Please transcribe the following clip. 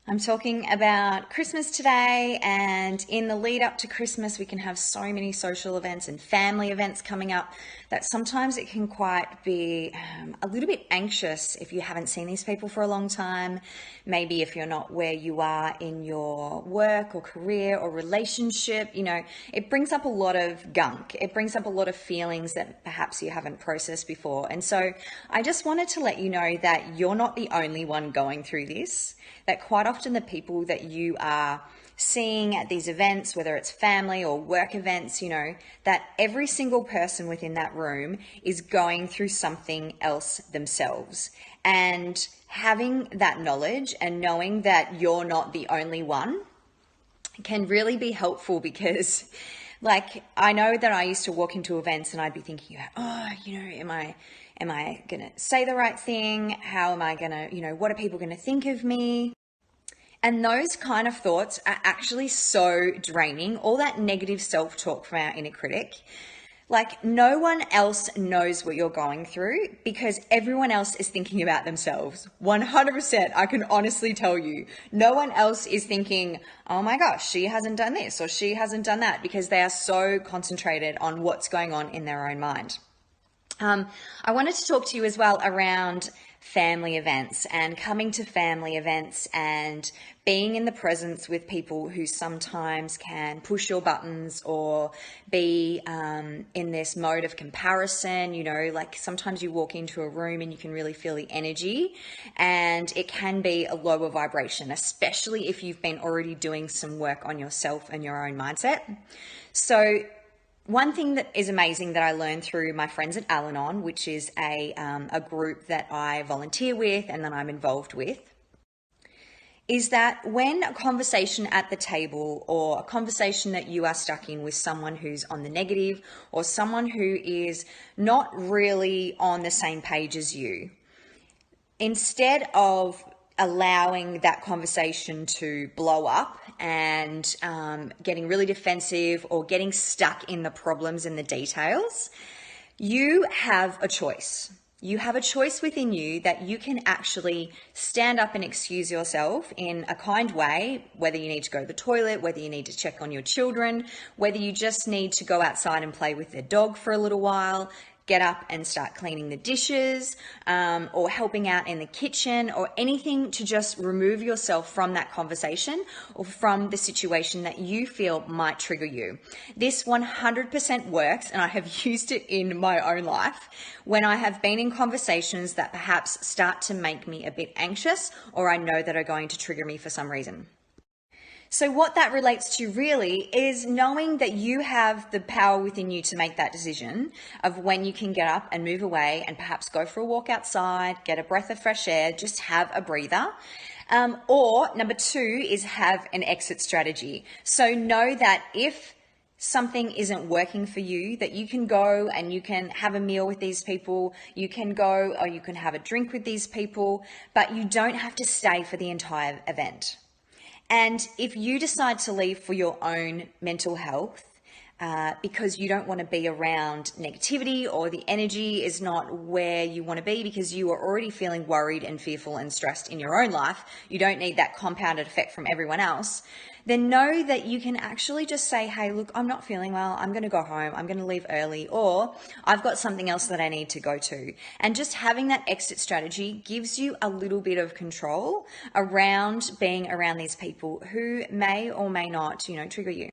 I'm talking about Christmas today, and in the lead up to Christmas, we can have so many social events and family events coming up that sometimes it can quite be a little bit anxious if you haven't seen these people for a long time. Maybe if you're not where you are in your work or career or relationship, it brings up a lot of gunk. It brings up a lot of feelings that perhaps you haven't processed before. And so I just wanted to let you know that you're not the only one going through this, that quite often the people that you are seeing at these events, whether it's family or work events, that every single person within that room is going through something else themselves. And having that knowledge and knowing that you're not the only one can really be helpful, because I know that I used to walk into events and I'd be thinking, am I going to say the right thing? How am I going to, what are people going to think of me? And those kind of thoughts are actually so draining. All that negative self-talk from our inner critic. No one else knows what you're going through because everyone else is thinking about themselves. 100%, I can honestly tell you. No one else is thinking, oh my gosh, she hasn't done this or she hasn't done that, because they are so concentrated on what's going on in their own mind. I wanted to talk to you as well around family events and coming to family events and being in the presence with people who sometimes can push your buttons or be in this mode of comparison. Sometimes you walk into a room and you can really feel the energy, and it can be a lower vibration, especially if you've been already doing some work on yourself and your own mindset. So one thing that is amazing that I learned through my friends at Al-Anon, which is a group that I volunteer with and that I'm involved with, is that when a conversation at the table or a conversation that you are stuck in with someone who's on the negative or someone who is not really on the same page as you, instead of allowing that conversation to blow up and getting really defensive or getting stuck in the problems and the details, you have a choice. You have a choice within you that you can actually stand up and excuse yourself in a kind way, whether you need to go to the toilet, whether you need to check on your children, whether you just need to go outside and play with their dog for a little while, get up and start cleaning the dishes, or helping out in the kitchen, or anything to just remove yourself from that conversation or from the situation that you feel might trigger you. This 100% works, and I have used it in my own life when I have been in conversations that perhaps start to make me a bit anxious, or I know that are going to trigger me for some reason. So what that relates to really is knowing that you have the power within you to make that decision of when you can get up and move away and perhaps go for a walk outside, get a breath of fresh air, just have a breather. Or number two is have an exit strategy. So know that if something isn't working for you, that you can go and you can have a meal with these people, you can go or you can have a drink with these people, but you don't have to stay for the entire event. And if you decide to leave for your own mental health, because you don't want to be around negativity, or the energy is not where you want to be because you are already feeling worried and fearful and stressed in your own life, you don't need that compounded effect from everyone else, then know that you can actually just say, hey, look, I'm not feeling well, I'm going to go home, I'm going to leave early, or I've got something else that I need to go to. And just having that exit strategy gives you a little bit of control around being around these people who may or may not, trigger you.